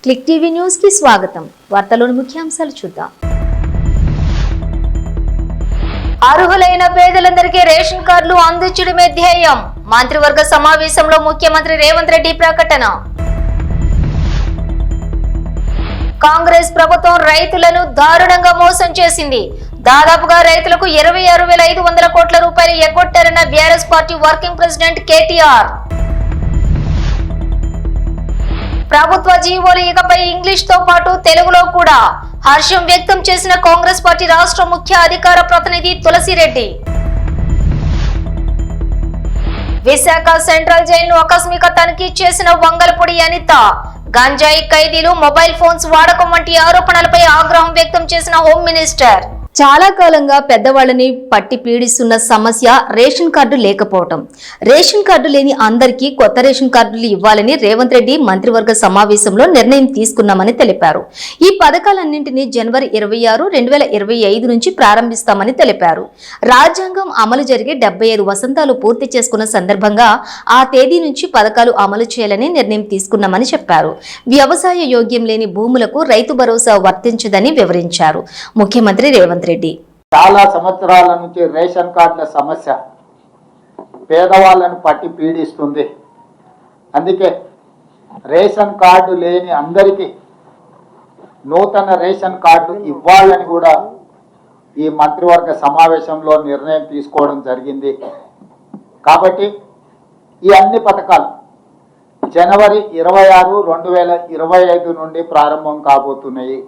Click TV news కి స్వాగతం. వార్తలోని ముఖ్యాంశాలు చూద్దాం. అర్హులైన పేదలందరికీ రేషన్ కార్డులు అందించడమే ధ్యేయం. మంత్రివర్గ సమావేశంలో ముఖ్యమంత్రి రేవంత్ రెడ్డి ప్రకటన. కాంగ్రెస్ ప్రభుత్వం రైతులను దారుణంగా మోసం చేసింది. దాదాపుగా రైతులకు 26,500 కోట్ల రూపాయలు ఎగ్గొట్టారన్న BRS party working president KTR. ప్రభుత్వ జీవోలు ఇకపై ఇంగ్లీష్ తో పాటు తెలుగులో కూడా హర్షం వ్యక్తం చేసిన కాంగ్రెస్ పార్టీ రాష్ట్ర ముఖ్య అధికార ప్రతినిధి తులసిరెడ్డి. విశాఖ సెంట్రల్ జైలును ఆకస్మిక తనిఖీ చేసిన వంగలపూడి అనిత. గంజాయి ఖైదీలు మొబైల్ ఫోన్స్ వాడకం వంటి ఆరోపణలపై ఆగ్రహం వ్యక్తం చేసిన హోం మినిస్టర్. చాలా కాలంగా పెద్దవాళ్ళని పట్టి పీడిస్తున్న సమస్య రేషన్ కార్డు లేకపోవటం. రేషన్ కార్డు లేని అందరికీ కొత్త రేషన్ కార్డులు ఇవ్వాలని రేవంత్ రెడ్డి మంత్రివర్గ సమావేశంలో నిర్ణయం తీసుకున్నామని తెలిపారు. ఈ పథకాలన్నింటినీ జనవరి 26, 2025 నుంచి ప్రారంభిస్తామని తెలిపారు. రాజ్యాంగం అమలు జరిగి 75 వసంతాలు పూర్తి చేసుకున్న సందర్భంగా ఆ తేదీ నుంచి పథకాలు అమలు చేయాలని నిర్ణయం తీసుకున్నామని చెప్పారు. వ్యవసాయ యోగ్యం లేని భూములకు రైతు భరోసా వర్తించదని వివరించారు ముఖ్యమంత్రి రేవంత్ రెడ్డి. చాలా సంవత్సరాల నుంచి రేషన్ కార్డుల సమస్య పేదవాళ్ళను పట్టి పీడిస్తుంది. అందుకే రేషన్ కార్డు లేని అందరికీ నూతన రేషన్ కార్డు ఇవ్వాలని కూడా ఈ మంత్రివర్గ సమావేశంలో నిర్ణయం తీసుకోవడం జరిగింది. కాబట్టి ఈ అన్ని పథకాలు జనవరి 26, 2025 నుండి ప్రారంభం కాబోతున్నాయి.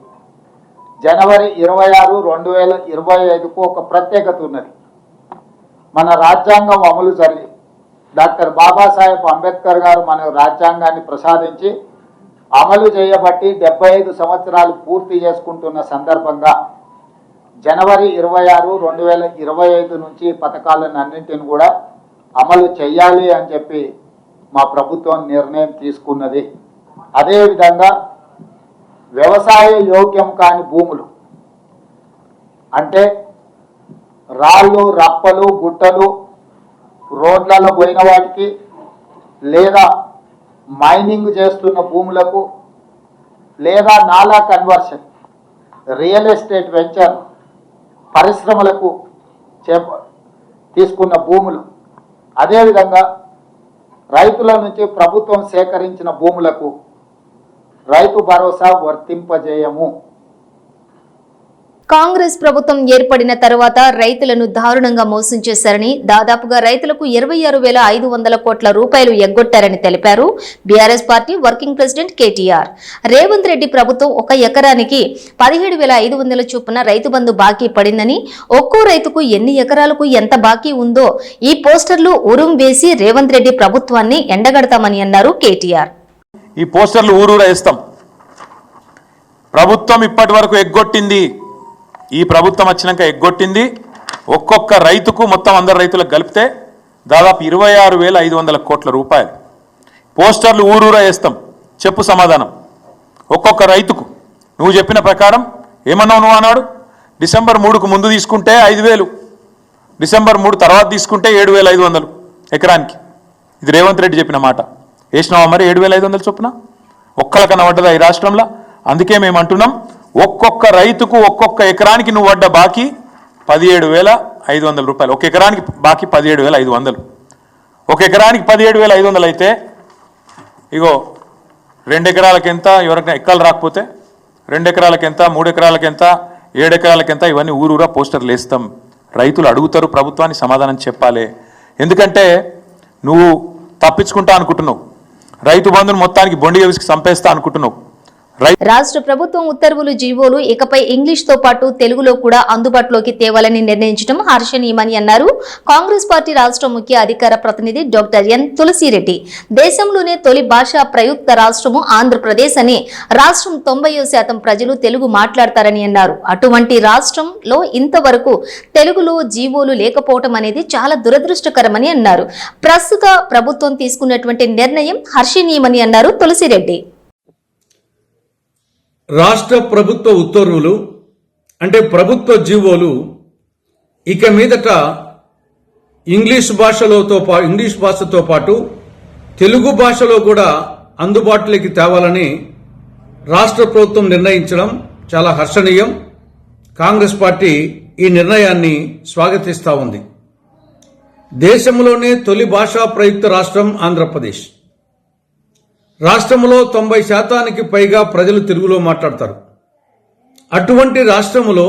జనవరి 26, 2025కు ఒక ప్రత్యేకత ఉన్నది. మన రాజ్యాంగం అమలు జరిగి డాక్టర్ బాబాసాహెబ్ అంబేద్కర్ గారు మన రాజ్యాంగాన్ని ప్రసాదించి అమలు చేయబట్టి 75 సంవత్సరాలు పూర్తి చేసుకుంటున్న సందర్భంగా జనవరి 26, 2025 నుంచి పథకాలను అన్నింటిని కూడా అమలు చేయాలి అని చెప్పి మా ప్రభుత్వం నిర్ణయం తీసుకున్నది. అదేవిధంగా వ్యవసాయ యోగ్యం కాని భూములు అంటే రాళ్ళు, రప్పలు, గుట్టలు, రోడ్లలో పోయిన వాటికి లేదా మైనింగ్ చేస్తున్న భూములకు లేదా నాలా కన్వర్షన్, రియల్ ఎస్టేట్ వెంచర్ పరిశ్రమలకు తీసుకున్న భూములు, అదేవిధంగా రైతుల నుంచి ప్రభుత్వం సేకరించిన భూములకు రైతు భరోసా వర్తింపజేయము. కాంగ్రెస్ ప్రభుత్వం ఏర్పడిన తర్వాత రైతులను దారుణంగా మోసం చేశారని, దాదాపుగా రైతులకు 26,500 కోట్ల రూపాయలు ఎగ్గొట్టారని తెలిపారు BRS party working president KTR. Revanth Reddy ప్రభుత్వం ఒక ఎకరానికి 17,500 చొప్పున రైతు బంధు బాకీ పడిందని, ఒక్కో రైతుకు ఎన్ని ఎకరాలకు ఎంత బాకీ ఉందో ఈ పోస్టర్లు ఉరుం వేసి రేవంత్ రెడ్డి ప్రభుత్వాన్ని ఎండగడతామని అన్నారు కేటీఆర్. ఈ పోస్టర్లు ఊరూరా వేస్తాం. ప్రభుత్వం ఇప్పటి వరకు ఎగ్గొట్టింది, ఈ ప్రభుత్వం వచ్చినాక ఎగ్గొట్టింది ఒక్కొక్క రైతుకు మొత్తం అందరు రైతులకు కలిపితే దాదాపు 26,500 కోట్ల రూపాయలు. పోస్టర్లు ఊరూరా వేస్తాం. చెప్పు సమాధానం. ఒక్కొక్క రైతుకు నువ్వు చెప్పిన ప్రకారం ఏమన్నావు? నువ్వు అన్నాడు డిసెంబర్ 3కు ముందు తీసుకుంటే 5,000, డిసెంబర్ 3 తర్వాత తీసుకుంటే 7,500 ఎకరానికి. ఇది రేవంత్ రెడ్డి చెప్పిన మాట. వేసినావా మరి 7,500 చొప్పున? ఒక్కళ్ళకన్నా పడ్డదా ఈ రాష్ట్రంలో? అందుకే మేము అంటున్నాం, ఒక్కొక్క రైతుకు ఒక్కొక్క ఎకరానికి నువ్వు పడ్డ బాకీ 17,500 రూపాయలు. ఒక ఎకరానికి బాకీ 17,500. ఒక ఎకరానికి 17,500 అయితే ఇగో 2 ఎకరాలకు ఎంత, ఎవరికైనా ఎక్కలు రాకపోతే 2 ఎకరాలకు ఎంత, 3 ఎకరాలకు ఎంత, 7 ఎకరాలకు ఎంత, ఇవన్నీ ఊరూరా పోస్టర్లు వేస్తాం. రైతులు అడుగుతారు, ప్రభుత్వానికి సమాధానం చెప్పాలి. ఎందుకంటే నువ్వు తప్పించుకుంటా అనుకుంటున్నావు, రైతు బంధును మొత్తానికి బొండిగా విసికి చంపేస్తా అనుకుంటున్నావు. రాష్ట్ర ప్రభుత్వం ఉత్తర్వులు, జీవోలు ఇకపై ఇంగ్లీష్ తో పాటు తెలుగులో కూడా అందుబాటులోకి తేవాలని నిర్ణయించడం హర్షణీయమని అన్నారు కాంగ్రెస్ పార్టీ రాష్ట్ర ముఖ్య అధికార ప్రతినిధి డాక్టర్ ఎన్ తులసిరెడ్డి. దేశంలోనే తొలి భాషా ప్రయుక్త రాష్ట్రము ఆంధ్రప్రదేశ్ అని, రాష్ట్రం 90% ప్రజలు తెలుగు మాట్లాడతారని అన్నారు. అటువంటి రాష్ట్రంలో ఇంతవరకు తెలుగులో జీవోలు లేకపోవడం అనేది చాలా దురదృష్టకరమని అన్నారు. ప్రస్తుత ప్రభుత్వం తీసుకున్నటువంటి నిర్ణయం హర్షణీయమని అన్నారు తులసిరెడ్డి. రాష్ట్ర ప్రభుత్వ ఉత్తర్వులు అంటే ప్రభుత్వ జీవోలు ఇక మీదట ఇంగ్లీష్ భాషతో పాటు తెలుగు భాషలో కూడా అందుబాటులోకి తేవాలని రాష్ట్ర ప్రభుత్వం నిర్ణయించడం చాలా హర్షణీయం. కాంగ్రెస్ పార్టీ ఈ నిర్ణయాన్ని స్వాగతిస్తూ ఉంది. దేశంలోనే తొలి భాషా ప్రయుక్త రాష్ట్రం ఆంధ్రప్రదేశ్. రాష్ట్రంలో 90% పైగా ప్రజలు తెలుగులో మాట్లాడతారు. అటువంటి రాష్ట్రములో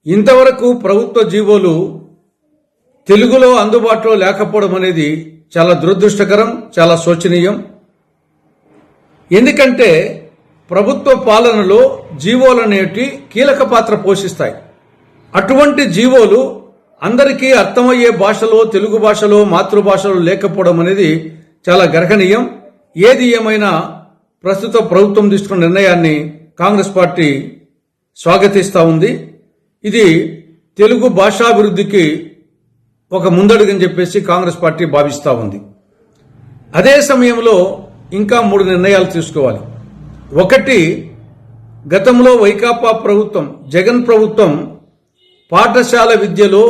ఇంతవరకు ప్రభుత్వ జీవోలు తెలుగులో అందుబాటులో లేకపోవడం అనేది చాలా దురదృష్టకరం, చాలా శోచనీయం. ఎందుకంటే ప్రభుత్వ పాలనలో జీవోలు అనేవి కీలక పాత్ర పోషిస్తాయి. అటువంటి జీవోలు అందరికీ అర్థమయ్యే భాషలో, తెలుగు భాషలో, మాతృభాషలో లేకపోవడం అనేది చాలా గర్హనీయం. ఏది ఏమైనా ప్రస్తుత ప్రభుత్వం తీసుకున్న నిర్ణయాన్ని కాంగ్రెస్ పార్టీ స్వాగతిస్తూ ఉంది. ఇది తెలుగు భాషాభివృద్ధికి ఒక ముందడుగని చెప్పేసి కాంగ్రెస్ పార్టీ భావిస్తూ ఉంది. అదే సమయంలో ఇంకా 3 నిర్ణయాలు తీసుకోవాలి. ఒకటి, గతంలో వైకాపా ప్రభుత్వం, జగన్ ప్రభుత్వం పాఠశాల విద్యలో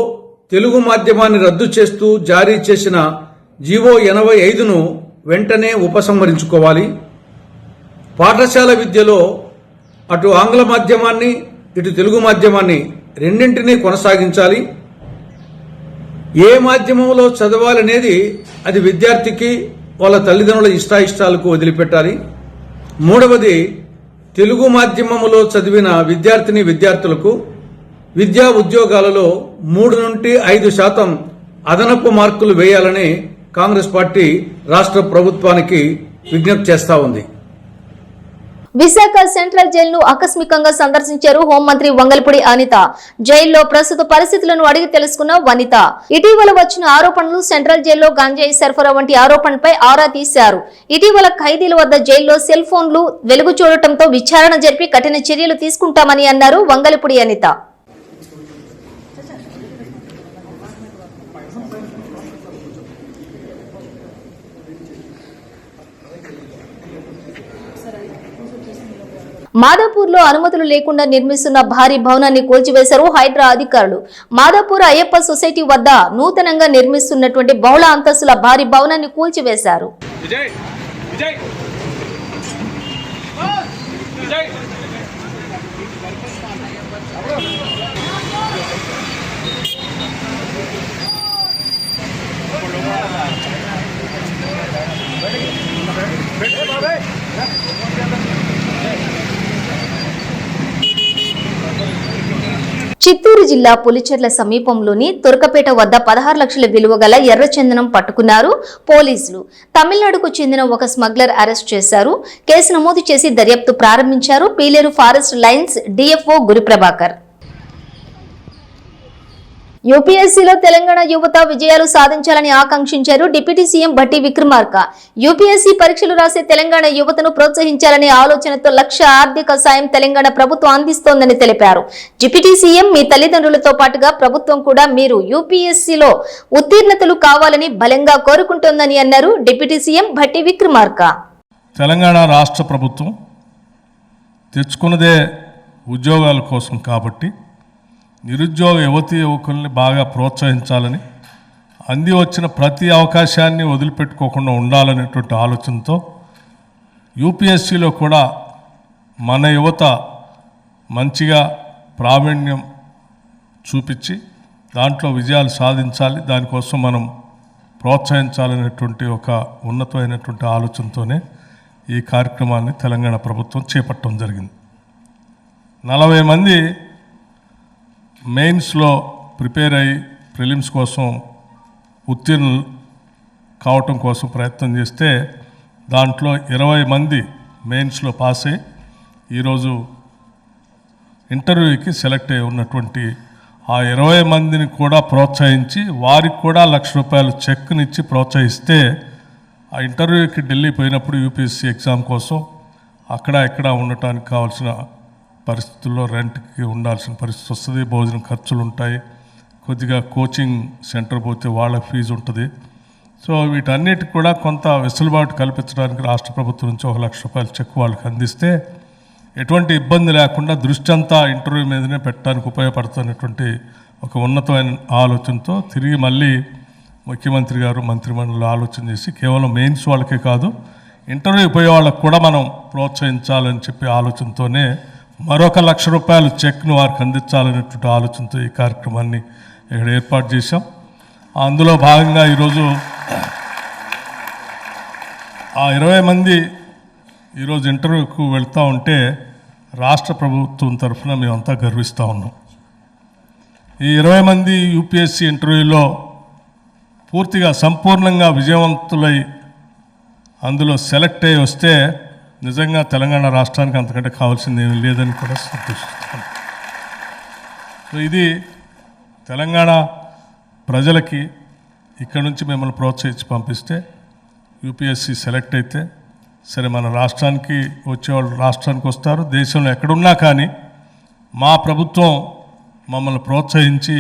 తెలుగు మాధ్యమాన్ని రద్దు చేస్తూ జారీ చేసిన జీవో 85ను వెంటనే ఉపసంహరించుకోవాలి. పాఠశాల విద్యలో అటు ఆంగ్ల మాధ్యమాన్ని, ఇటు తెలుగు మాధ్యమాన్ని రెండింటినీ కొనసాగించాలి. ఏ మాధ్యమంలో చదవాలనేది అది విద్యార్థికి, వాళ్ళ తల్లిదండ్రుల ఇష్టాయిష్టాలకు వదిలిపెట్టాలి. మూడవది, తెలుగు మాధ్యమములో చదివిన విద్యార్థులకు విద్యా ఉద్యోగాలలో 3 నుండి 5% అదనపు మార్కులు వేయాలని కాంగ్రెస్ పార్టీ రాష్ట్ర ప్రభుత్వానికి విజ్ఞప్తి చేస్తా ఉంది. విశాఖ సెంట్రల్ జైలును ఆకస్మికంగా సందర్శించారు హోంమంత్రి వంగల్పూడి అనిత. జైల్లో ప్రస్తుత పరిస్థితులను అడిగి తెలుసుకున్న వనిత ఇటీవల వచ్చిన ఆరోపణలు, సెంట్రల్ జైల్లో గంజాయి సరఫరా వంటి ఆరోపణలపై ఆరా తీశారు. ఇటీవల ఖైదీల వద్ద జైల్లో సెల్ ఫోన్లు వెలుగు చూడటంతో విచారణ జరిపి కఠిన చర్యలు తీసుకుంటామని అన్నారు వంగల్పూడి అనిత. మాదాపూర్లో అనుమతులు లేకుండా నిర్మిస్తున్న భారీ భవనాన్ని కూల్చివేశారు హైడ్రా అధికారులు. మాదాపూర్ అయ్యప్ప సొసైటీ వద్ద నూతనంగా నిర్మిస్తున్నటువంటి బహుళ అంతస్తుల భారీ భవనాన్ని కూల్చివేశారు. చిత్తూరు జిల్లా పులిచెర్ల సమీపంలోని తురకపేట వద్ద 16 లక్షల విలువ గల ఎర్రచందనం పట్టుకున్నారు పోలీసులు. తమిళనాడుకు చెందిన ఒక స్మగ్లర్ అరెస్ట్ చేశారు. కేసు నమోదు చేసి దర్యాప్తు ప్రారంభించారు Peeleru forest lines DFO Guruprabhakar. యూపీఎస్సీలో తెలంగాణ యువత విజయాలు సాధించాలని ఆకాంక్షించారు deputy CM Bhatti Vikramarka. UPSC పరీక్షలు రాసే తెలంగాణ యువతను ప్రోత్సహించాలనే ఆలోచనతో 1 లక్ష ఆర్థిక సాయం తెలంగాణ ప్రభుత్వం అందిస్తోందని తెలిపారు. డిప్యూటీ సీఎం మీ తల్లిదండ్రులతో పాటుగా ప్రభుత్వం కూడా మీరు యూపీఎస్సీలో ఉత్తీర్ణతలు కావాలని బలంగా కోరుకుంటోందని అన్నారు డిప్యూటీ సీఎం భట్టి విక్రమార్క. తెలంగాణ రాష్ట్ర ప్రభుత్వం తెచ్చుకున్నదే ఉద్యోగాల కోసం కాబట్టి నిరుద్యోగ యువకుల్ని బాగా ప్రోత్సహించాలని, అంది వచ్చిన ప్రతి అవకాశాన్ని వదిలిపెట్టుకోకుండా ఉండాలనేటువంటి ఆలోచనతో యూపీఎస్సీలో కూడా మన యువత మంచిగా ప్రావీణ్యం చూపించి దాంట్లో విజయాలు సాధించాలి, దానికోసం మనం ప్రోత్సహించాలనేటువంటి ఒక ఉన్నతమైనటువంటి ఆలోచనతోనే ఈ కార్యక్రమాన్ని తెలంగాణ ప్రభుత్వం చేపట్టడం జరిగింది. 40 మంది మెయిన్స్లో ప్రిపేర్ అయ్యి ప్రిలిమ్స్ కోసం ఉత్తీర్ణులు కావటం కోసం ప్రయత్నం చేస్తే దాంట్లో 20 మంది మెయిన్స్లో పాస్ అయ్యి ఈరోజు ఇంటర్వ్యూకి సెలెక్ట్ అయి ఉన్నటువంటి ఆ 20 మందిని కూడా ప్రోత్సహించి వారికి కూడా ₹1 లక్ష చెక్నిచ్చి ప్రోత్సహిస్తే ఆ ఇంటర్వ్యూకి ఢిల్లీ పోయినప్పుడు యూపీఎస్సీ ఎగ్జామ్ కోసం అక్కడ ఇక్కడ ఉండటానికి కావాల్సిన పరిస్థితుల్లో రెంట్కి ఉండాల్సిన పరిస్థితి వస్తుంది, భోజనం ఖర్చులు ఉంటాయి, కొద్దిగా కోచింగ్ సెంటర్ పోతే వాళ్ళ ఫీజు ఉంటుంది. సో వీటన్నిటికి కూడా కొంత వెసులుబాటు కల్పించడానికి రాష్ట్ర ప్రభుత్వం నుంచి ₹1 లక్ష చెక్ వాళ్ళకి అందిస్తే ఎటువంటి ఇబ్బంది లేకుండా దృష్టి అంతా ఇంటర్వ్యూ మీదనే పెట్టడానికి ఉపయోగపడుతున్నటువంటి ఒక ఉన్నతమైన ఆలోచనతో తిరిగి మళ్ళీ ముఖ్యమంత్రి గారు మంత్రిమండలి ఆలోచన చేసి కేవలం మెయిన్స్ వాళ్ళకే కాదు ఇంటర్వ్యూ పోయే వాళ్ళకు కూడా మనం ప్రోత్సహించాలని చెప్పి ఆలోచనతోనే మరొక ₹1,00,000 చెక్ను వారికి అందించాలనేటువంటి ఆలోచనతో ఈ కార్యక్రమాన్ని ఇక్కడ ఏర్పాటు చేశాం. అందులో భాగంగా ఈరోజు ఆ 20 మంది ఈరోజు ఇంటర్వ్యూకు వెళ్తూ ఉంటే రాష్ట్ర ప్రభుత్వం తరఫున మేమంతా గర్విస్తూ ఉన్నాం. ఈ 20 మంది యూపీఎస్సీ ఇంటర్వ్యూలో పూర్తిగా సంపూర్ణంగా విజయవంతులై అందులో సెలెక్ట్ అయ్యి వస్తే నిజంగా తెలంగాణ రాష్ట్రానికి అంతకంటే కావాల్సింది ఏమీ లేదని కూడా సంతోషిస్తాను. సో ఇది తెలంగాణ ప్రజలకి ఇక్కడ నుంచి మిమ్మల్ని ప్రోత్సహించి పంపిస్తే యూపీఎస్సీ సెలెక్ట్ అయితే సరే మన రాష్ట్రానికి వచ్చేవాళ్ళు రాష్ట్రానికి వస్తారు. దేశంలో ఎక్కడున్నా కానీ మా ప్రభుత్వం మమ్మల్ని ప్రోత్సహించి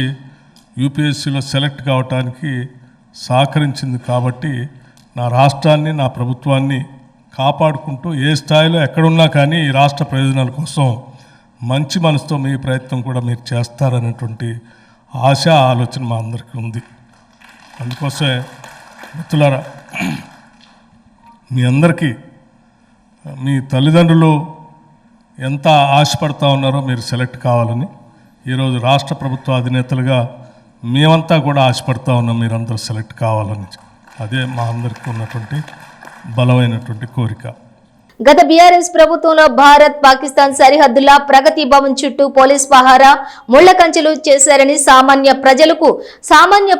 యూపీఎస్సీలో సెలెక్ట్ కావటానికి సహకరించింది. కాబట్టి నా రాష్ట్రాన్ని నా ప్రభుత్వాన్ని కాపాడుకుంటూ ఏ స్థాయిలో ఎక్కడున్నా కానీ ఈ రాష్ట్ర ప్రయోజనాల కోసం మంచి మనసుతో మీ ప్రయత్నం కూడా మీరు చేస్తారనేటువంటి ఆశ ఆలోచన మా అందరికీ ఉంది. అందుకోసమే మిత్రులారా, మీ అందరికీ మీ తల్లిదండ్రులు ఎంత ఆశపడతా ఉన్నారో మీరు సెలెక్ట్ కావాలని ఈరోజు రాష్ట్ర ప్రభుత్వ అధినేతలుగా మేమంతా కూడా ఆశపడతా ఉన్నాం మీరందరూ సెలెక్ట్ కావాలని. అదే మా అందరికీ ఉన్నటువంటి బలమైనటువంటి కోరిక. గత బీఆర్ఎస్ ప్రభుత్వంలో భారత్ పాకిస్తాన్ సరిహద్దుల ప్రగతి భవన్ చుట్టూ పోలీస్ పహారా ముళ్ల కంచెలు చేశారని సామాన్య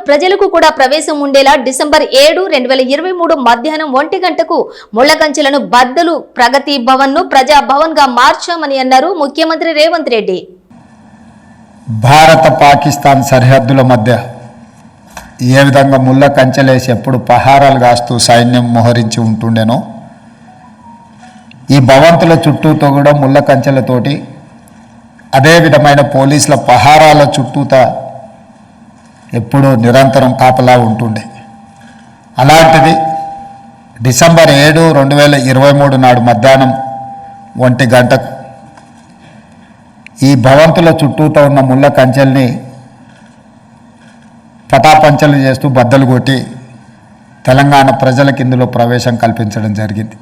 ప్రజలకు కూడా ప్రవేశం ఉండేలా డిసెంబర్ 7, 2023 మధ్యాహ్నం 1 గంటకు ముళ్ల కంచెలను బద్దలు ప్రగతి భవన్ ను ప్రజా భవన్ గా మార్చామని అన్నారు ముఖ్యమంత్రి రేవంత్ రెడ్డి. భారత పాకిస్తాన్ సరిహద్దుల మధ్య ఏ విధంగా ముళ్ళ కంచెలేసి ఎప్పుడు పహారాలు కాస్తూ సైన్యం మోహరించి ఉంటుండేనో ఈ భవంతుల చుట్టూతో కూడా ముళ్ళ కంచెలతోటి అదే విధమైన పోలీసుల పహారాల చుట్టూత ఎప్పుడూ నిరంతరం కాపలా ఉంటుండే. అలాంటిది డిసెంబర్ 7, 2023 నాడు మధ్యాహ్నం 1 గంటకు ఈ భవంతుల చుట్టూతో ఉన్న ముళ్ళ కంచెల్ని పటాపంచలు చేస్తూ బద్దలు కొట్టి తెలంగాణ ప్రజలకు ఇందులో ప్రవేశం కల్పించడం జరిగింది.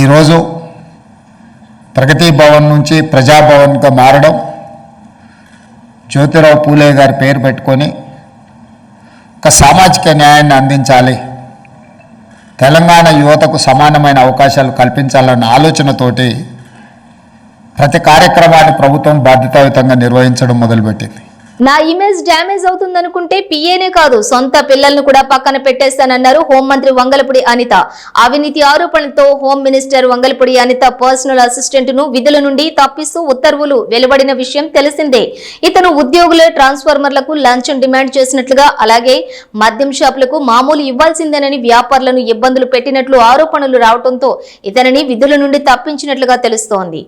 ఈరోజు ప్రగతి భవన్ నుంచి ప్రజాభవన్గా మారడం, జ్యోతిరావు పూలే గారి పేరు పెట్టుకొని ఒక సామాజిక న్యాయాన్ని అందించాలి, తెలంగాణ యువతకు సమానమైన అవకాశాలు కల్పించాలన్న ఆలోచనతోటి ప్రతి కార్యక్రమాన్ని ప్రభుత్వం బాధ్యతాయుతంగా నిర్వహించడం మొదలుపెట్టింది. నా ఇమేజ్ డ్యామేజ్ అవుతుందనుకుంటే పిఏనే కాదు సొంత పిల్లలను కూడా పక్కన పెట్టేస్తానన్నారు హోంమంత్రి వంగలపూడి అనిత. అవినీతి ఆరోపణలతో home minister Vangalapudi Anitha personal assistant ను విధుల నుండి తప్పిస్తూ ఉత్తర్వులు వెలువడిన విషయం తెలిసిందే. ఇతను ఉద్యోగుల ట్రాన్స్ఫార్మర్లకు లంచం డిమాండ్ చేసినట్లుగా, అలాగే మద్యం షాపులకు మామూలు ఇవ్వాల్సిందేనని వ్యాపారులను ఇబ్బందులు పెట్టినట్లు ఆరోపణలు రావడంతో ఇతనిని విధుల నుండి తప్పించినట్లుగా తెలుస్తోంది.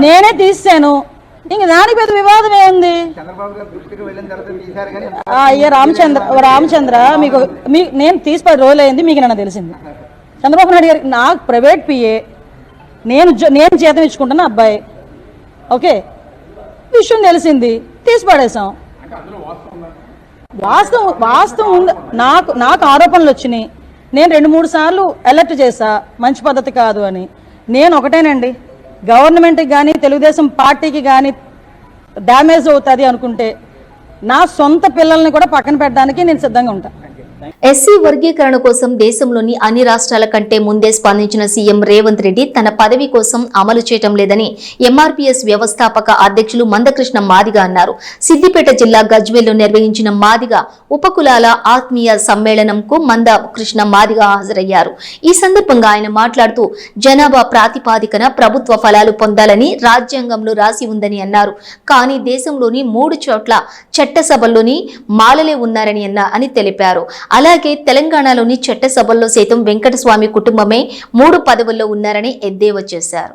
నేనే తీసాను, ఇంక దానికి పెద్ద వివాదం ఏముంది? అయ్యా రామచంద్ర మీకు నేను తీసి 10 రోజులు అయింది, మీకు నన్ను తెలిసింది. చంద్రబాబు నాయుడు గారికి నాకు ప్రైవేట్ పిఏ, నేను జీతం ఇచ్చుకుంటున్న అబ్బాయి, ఓకే, విషయం తెలిసింది, తీసి పడేసాం. వాస్తవం ఉంది. నాకు ఆరోపణలు వచ్చినాయి, నేను 2-3 సార్లు అలర్ట్ చేశా మంచి పద్ధతి కాదు అని. నేను ఒకటేనండి, గవర్నమెంట్కి కానీ తెలుగుదేశం పార్టీకి కానీ డ్యామేజ్ అవుతుంది అనుకుంటే నా సొంత పిల్లల్ని కూడా పక్కన పెట్టడానికి నేను సిద్ధంగా ఉంటాను. ఎస్సీ వర్గీకరణ కోసం దేశంలోని అన్ని రాష్ట్రాల కంటే ముందే స్పందించిన సీఎం రేవంత్ రెడ్డి తన పదవి కోసం అమలు చేయటం లేదని ఎంఆర్పీఎస్ వ్యవస్థాపక అధ్యక్షులు మందకృష్ణ మాదిగ అన్నారు. సిద్దిపేట జిల్లా గజ్వేల్లో నిర్వహించిన మాదిగ ఉపకులాల ఆత్మీయ సమ్మేళనంకు మందకృష్ణ మాదిగ హాజరయ్యారు. ఈ సందర్భంగా ఆయన మాట్లాడుతూ జనాభా ప్రాతిపాదికన ప్రభుత్వ ఫలాలు పొందాలని రాజ్యాంగంలో రాసి ఉందని అన్నారు. కానీ దేశంలోని 3 చోట్ల చట్టసభల్లోని మాలలే ఉన్నారని అని తెలిపారు. అలాగే తెలంగాణలోని చట్టసభల్లో సైతం వెంకటస్వామి కుటుంబమే 3 పదవుల్లో ఉన్నారని ఎద్దేవా చేశారు.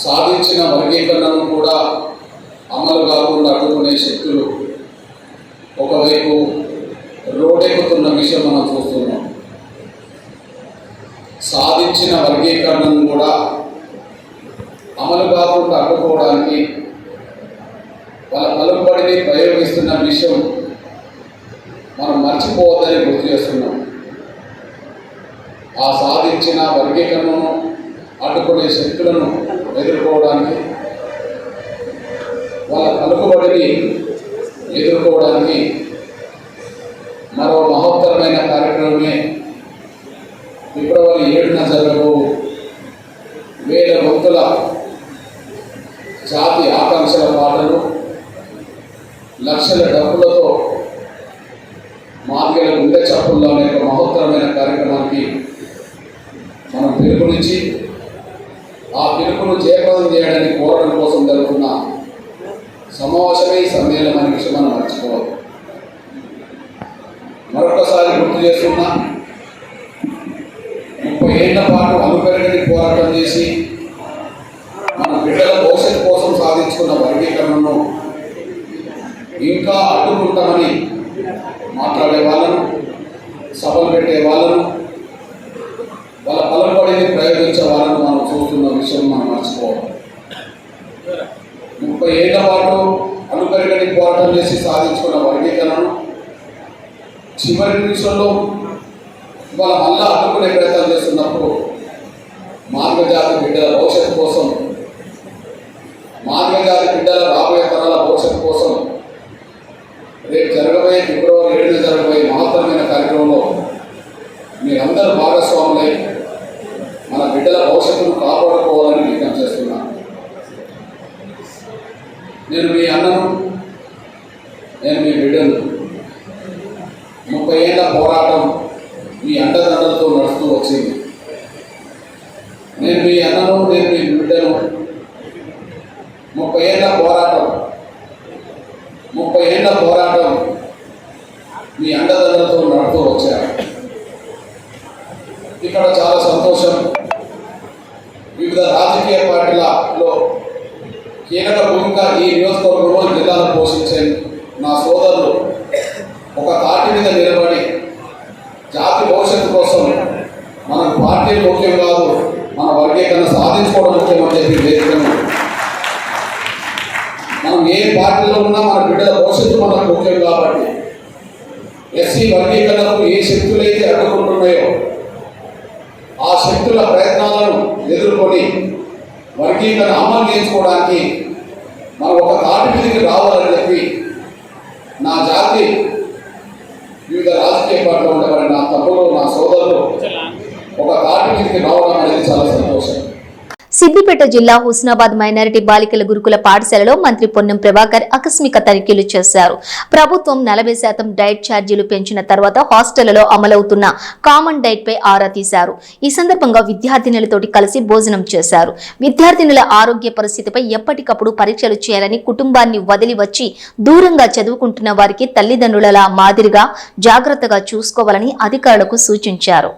సాధించిన వర్గీకరణను కూడా అమలు కాకుండా అడ్డుకునే శక్తులు ఒకవైపు రోడెక్కుతున్న విషయం మనం చూస్తున్నాం. సాధించిన వర్గీకరణను కూడా అమలు కాకుండా అడ్డుకోవడానికి వాళ్ళ పలుకుబడిని ప్రయోగిస్తున్న సాధించిన విషయం మనం మర్చిపోవద్దని గుర్తు చేస్తున్నాం. ఆ సాధించిన వర్గీకరణను అడ్డుకునే శక్తులను ఎదుర్కోవడానికి, వాళ్ళ పలుకుబడిని ఎదుర్కోవడానికి మరో మహోత్తరమైన కార్యక్రమమే ఫిబ్రవరి 7న జరగబో వేల భక్తుల జాతి ఆకాంక్షల పాటలు, లక్షల డబ్బులతో మార్గల గుండె చప్పుల్లో అనే ఒక మహోత్తరమైన కార్యక్రమానికి మనం పిలుపునిచ్చి ఆ పిలుపును జయప్రదం చేయడానికి కోరడం కోసం జరుగుతున్న సమావేశమే ఈ సమ్మేళనం అనే విషయం మనం మర్చిపోవాలి. మరొకసారి గుర్తు చేస్తున్నా, 30 ఏళ్ల పాటు అలుపెరగని పోరాటం చేసి మన బిడ్డల భవిష్యత్తు కోసం సాధించుకున్న వర్గీకరణను ఇంకా అడ్డుకుంటామని మాట్లాడే వాళ్ళను, సభలు పెట్టే వాళ్ళను, వాళ్ళ పలుకుబడిని ప్రయోగించే వాళ్ళను మనం చూస్తున్న విషయం మనం మర్చిపోవాలి. 30 ఏళ్ల పాటు అలుపెరగని పోరాటం చేసి సాధించుకున్న వర్గీకరణను చివరి నిమిషంలో వాళ్ళ మళ్ళా అడ్డుకునే ప్రయత్నం చేస్తున్నప్పుడు మార్గజాతి బిడ్డల భవిష్యత్తు కోసం, మార్గజాతి బిడ్డల రాబోయే తరాల భవిష్యత్తు కోసం రేపు జరగబోయే ఫిబ్రవరి 7న జరగబోయే మహత్తరమైన కార్యక్రమంలో మీరందరూ భాగస్వాములై మన బిడ్డల భవిష్యత్తును కాపాడుకోవాలని విజ్ఞప్తి చేస్తున్నాను. నేను మీ అన్నను, నేను మీ బిడ్డను. 30 ఏళ్ల పోరాటం మీ అండదండలతో నడుస్తూ వచ్చింది. నేను మీ అన్నను, నేను మీ బిడ్డను. 30 ఏళ్ల పోరాటం మీ అండదండలతో నడుతూ వచ్చారు. ఇక్కడ చాలా సంతోషం. వివిధ రాజకీయ పార్టీలలో కీలక భూమిక ఈ నియోజకవర్గంలో, జిల్లాలో పోషించే నా సోదరులు ఒక తాటి మీద నిలబడి జాతి భవిష్యత్తు కోసం మనకు పార్టీ ముఖ్యం కాదు, మన వర్గీకరణ సాధించుకోవడం ముఖ్యం అని చెప్పి వేదికను, మనం ఏ పార్టీలో ఉన్నా మన బిడ్డల భవిష్యత్తు మనకు ముఖ్యం కాబట్టి ఎస్సీ వర్గీకరణకు ఏ శక్తులైతే అడ్డుకుంటున్నాయో ఆ శక్తుల ప్రయత్నాలను ఎదుర్కొని వర్గీకరణ అమలు చేసుకోవడానికి మనం ఒక తాటి మీదకి రావాలని చెప్పి నా జాతి వివిధ రాజకీయ పార్టీలో ఉండేవారి నా తమ్ముడు, నా సోదరులు ఒక తాటి మీదకి రావడం అనేది చాలా సంతోషం. సిద్దిపేట జిల్లా హుస్నాబాద్ మైనారిటీ బాలికల గురుకుల పాఠశాలలో మంత్రి పొన్నం ప్రభాకర్ ఆకస్మిక తనిఖీలు చేశారు. ప్రభుత్వం 40% డైట్ ఛార్జీలు పెంచిన తర్వాత హాస్టళ్లలో అమలవుతున్న కామన్ డైట్ పై ఆరా తీశారు. ఈ సందర్భంగా విద్యార్థినులతోటి కలిసి భోజనం చేశారు. విద్యార్థినుల ఆరోగ్య పరిస్థితిపై ఎప్పటికప్పుడు పరీక్షలు చేయాలని, కుటుంబాన్ని వదిలి వచ్చి దూరంగా చదువుకుంటున్న వారికి తల్లిదండ్రుల మాదిరిగా జాగ్రత్తగా చూసుకోవాలని అధికారులకు సూచించారు.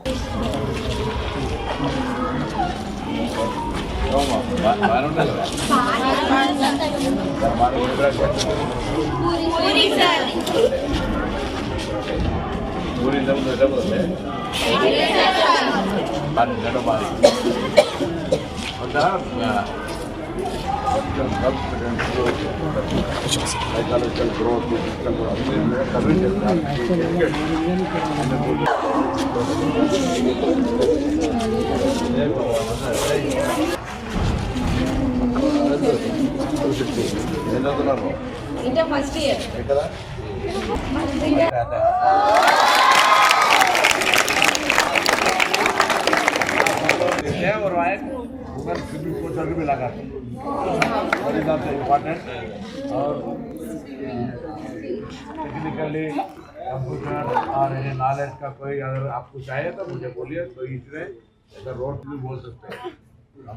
ఇంటర్ ఫస్ట్ ఇయర్ और सुप्रीम कोर्ट सर्किट भी लगा और इधर से इम्पोर्टेंट और टेक्निकली कंप्यूटर और नॉलेज का कोई अगर आपको चाहिए तो मुझे बोलिए, तो इसमें अगर रोड भी बोल सकते हैं.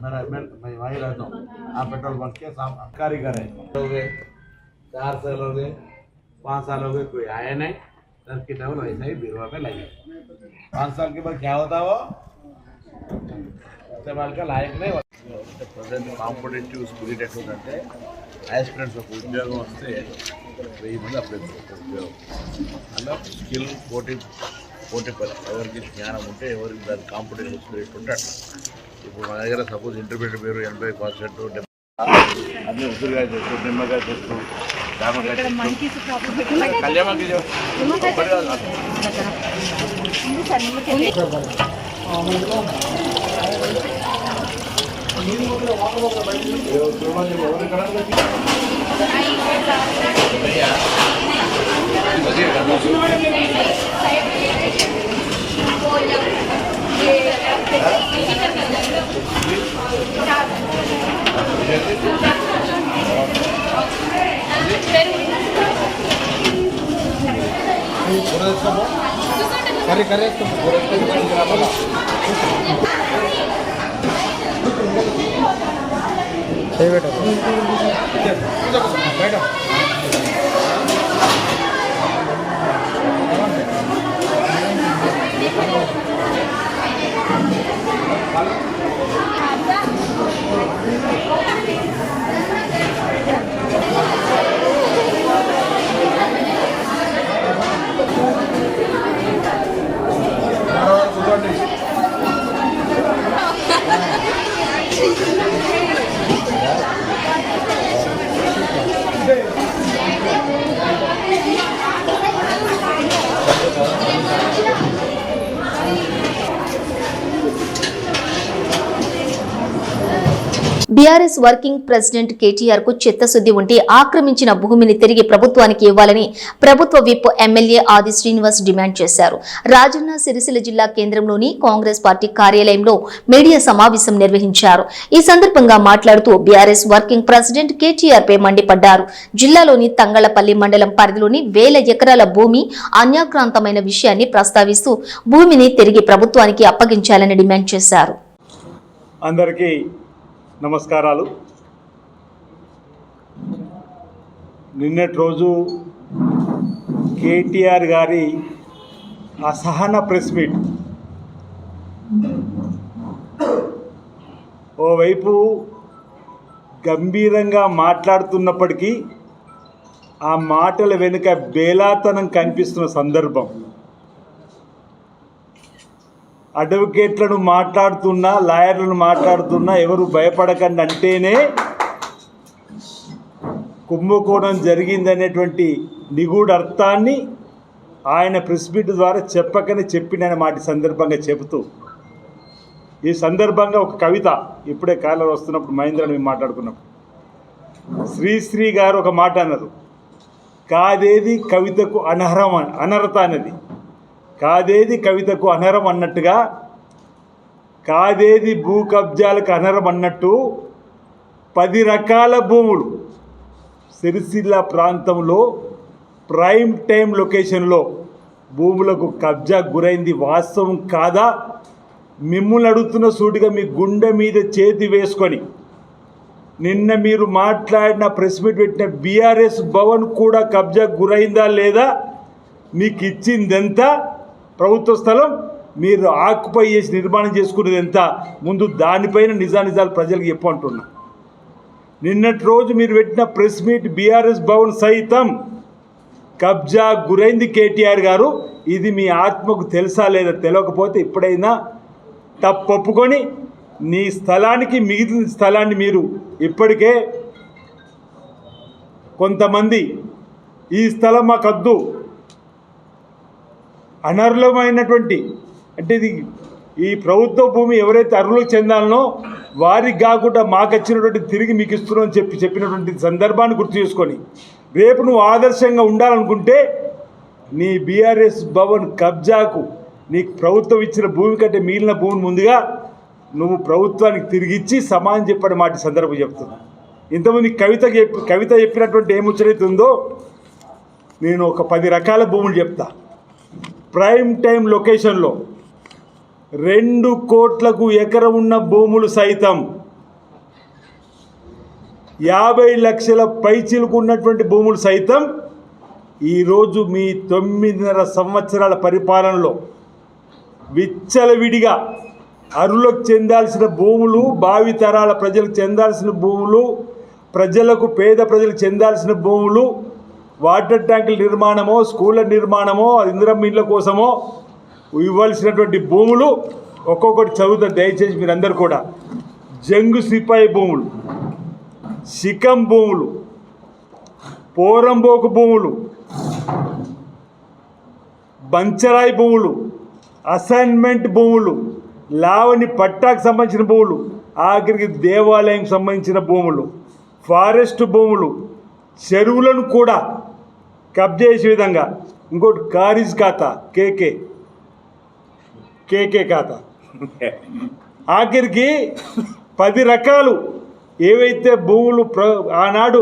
मेरा मैं वहीं रहता हूँ. आप पेट्रोल बंक के कारीगर है, 4 साल हो गए, 5 साल हो गए, कोई आया नहीं. सर की टेबल वैसा ही बीरवा पे लगे. 5 साल के बाद क्या होता है वो इस्तेमाल का लायक नहीं होता. ప్రజెంట్ కాంపిటేటివ్ స్పిరిట్ ఎట్లుందంటే యాస్పిరెంట్స్ ఒక ఉద్యోగం వస్తే 1000 మంది అప్లై చేస్తారు ఉద్యోగం. అలా స్కిల్ పోటీ పని ఎవరికి జ్ఞానం ఉంటే ఎవరికి దాని కాంపిటేటివ్ స్పిరిట్ ఉంటే అట్లా. ఇప్పుడు మన దగ్గర సపోజ్ ఇంటర్మీడియట్ పేరు 80% అన్నీ ఉసిరికాయ చెట్టు, నిమ్మకాయ చెట్టు, బీఆర్ఎస్ వర్కింగ్ ప్రెసిడెంట్ కేటీఆర్ కు చిత్తశుద్ది ఉంటే ఆక్రమించిన భూమిని తిరిగి ప్రభుత్వానికి ఇవ్వాలని ప్రభుత్వ విప్ ఎమ్మెల్యే ఆది శ్రీనివాస్ డిమాండ్ చేశారు. రాజన్న సిరిసిల్ల జిల్లా కేంద్రంలోని కాంగ్రెస్ పార్టీ కార్యాలయంలో మీడియా సమావేశం నిర్వహించారు. ఈ సందర్భంగా మాట్లాడుతూ బీఆర్ఎస్ వర్కింగ్ ప్రెసిడెంట్ కేటీఆర్ పై మండిపడ్డారు. జిల్లాలోని తంగళ్లపల్లి మండలం పరిధిలోని 1000 ఎకరాల భూమి అన్యాక్రాంతమైన విషయాన్ని ప్రస్తావిస్తూ భూమిని తిరిగి ప్రభుత్వానికి అప్పగించాలని డిమాండ్ చేశారు. అందరికీ నమస్కారాలు. నిన్నటి రోజు కేటీఆర్ గారి అసహన ప్రెస్ మీట్ ఓవైపు గంభీరంగా మాట్లాడుతున్నప్పటికీ ఆ మాటల వెనుక బేలాతనం కనిపిస్తున్న సందర్భం. అడ్వకేట్లను మాట్లాడుతున్నా, లాయర్లను మాట్లాడుతున్నా ఎవరు భయపడకండి అంటేనే కుంభకోణం జరిగిందనేటువంటి నిగూఢ అర్థాన్ని ఆయన ప్రెస్ మీట్ ద్వారా చెప్పకనే చెప్పిన మాట సందర్భంగా చెబుతూ, ఈ సందర్భంగా ఒక కవిత ఇప్పుడే కాలంలో వస్తున్నప్పుడు మహేంద్రని మేము మాట్లాడుకున్నప్పుడు శ్రీశ్రీ గారు ఒక మాట అన్నారు, కాదేది కవితకు అనర్హత అన్నది. కాదేది కవితకు అనర్హం అన్నట్టుగా కాదేది భూ కబ్జాలకు అనర్హం అన్నట్టు 10 రకాల భూములు సిరిసిల్ల ప్రాంతంలో ప్రైమ్ టైం లొకేషన్లో భూములకు కబ్జా గురైంది వాస్తవం కాదా? మిమ్మల్ని అడుగుతున్న సూటిగా మీ గుండె మీద చేతి వేసుకొని నిన్న మీరు మాట్లాడిన ప్రెస్ మీట్ పెట్టిన బీఆర్ఎస్ భవన్ కూడా కబ్జా గురైందా లేదా? మీకు ఇచ్చిందెంత ప్రభుత్వ స్థలం, మీరు ఆక్యుపై చేసి నిర్మాణం చేసుకునేది ఎంత? ముందు దానిపైన నిజాలు ప్రజలకు చెప్పంటున్నా. నిన్నటి రోజు మీరు పెట్టిన ప్రెస్ మీట్ బీఆర్ఎస్ భవన్ సైతం కబ్జా గురైంది కేటీఆర్ గారు. ఇది మీ ఆత్మకు తెలుసా లేదా? తెలియకపోతే ఇప్పుడైనా తప్పొప్పుకొని నీ స్థలానికి మిగిలిన స్థలాన్ని మీరు ఇప్పటికే కొంతమంది ఈ స్థలం మాకద్దు అనర్హమైనటువంటి, అంటే ఇది ఈ ప్రభుత్వ భూమి ఎవరైతే అర్హులకు చెందాలనో వారికి కాకుండా మాకు వచ్చినటువంటి తిరిగి మీకు ఇస్తున్నామని చెప్పినటువంటి సందర్భాన్ని గుర్తు చేసుకొని రేపు నువ్వు ఆదర్శంగా ఉండాలనుకుంటే నీ బీఆర్ఎస్ భవన్ కబ్జాకు నీకు ప్రభుత్వం ఇచ్చిన భూమి కంటే మిగిలిన భూమిని ముందుగా నువ్వు ప్రభుత్వానికి తిరిగిచ్చి సమానం చెప్పడం మాట సందర్భం చెప్తున్నా. ఇంతమంది కవిత చెప్పినటువంటి ఏముచ్చరైతే ఉందో నేను ఒక 10 రకాల భూములు చెప్తా. ప్రైమ్ టైం లొకేషన్లో 2 కోట్లకు ఎకరం ఉన్న భూములు సైతం 50 లక్షల పైచిలకు ఉన్నటువంటి భూములు సైతం ఈరోజు మీ 9.5 సంవత్సరాల పరిపాలనలో విచ్చలవిడిగా అర్హులకు చెందాల్సిన భూములు, భావితరాల ప్రజలకు చెందాల్సిన భూములు, ప్రజలకు పేద ప్రజలకు చెందాల్సిన భూములు, వాటర్ ట్యాంకుల నిర్మాణమో, స్కూళ్ళ నిర్మాణమో, ఇందిరమ్మ ఇళ్ళ కోసమో ఇవ్వాల్సినటువంటి భూములు ఒక్కొక్కటి చదువుతారు దయచేసి మీరందరూ కూడా. జంగు సిపాయి భూములు, శిఖం భూములు, పోరంబోకు భూములు, బంచరాయి భూములు, అసైన్మెంట్ భూములు, లావణి పట్టాకు సంబంధించిన భూములు, ఆఖరికి దేవాలయం సంబంధించిన భూములు, ఫారెస్ట్ భూములు, చెరువులను కూడా కబ్జా చేసే విధంగా. ఇంకోటి కారీజ్ ఖాతా, కేకే ఖాతా. ఆఖరికి 10 రకాలు ఏవైతే భూములు ఆనాడు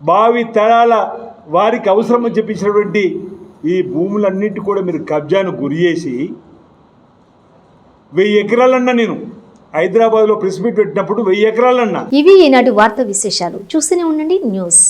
భావి తరాల వారికి అవసరమని చెప్పించినటువంటి ఈ భూములన్నిటి కూడా మీరు కబ్జాను గురి చేసి 1000 ఎకరాలన్నా, నేను హైదరాబాద్లో ప్రెస్ మీట్ పెట్టినప్పుడు 1000 ఎకరాలన్నా. ఇవి ఈనాటి వార్తా విశేషాలు. చూస్తూనే ఉండండి న్యూస్.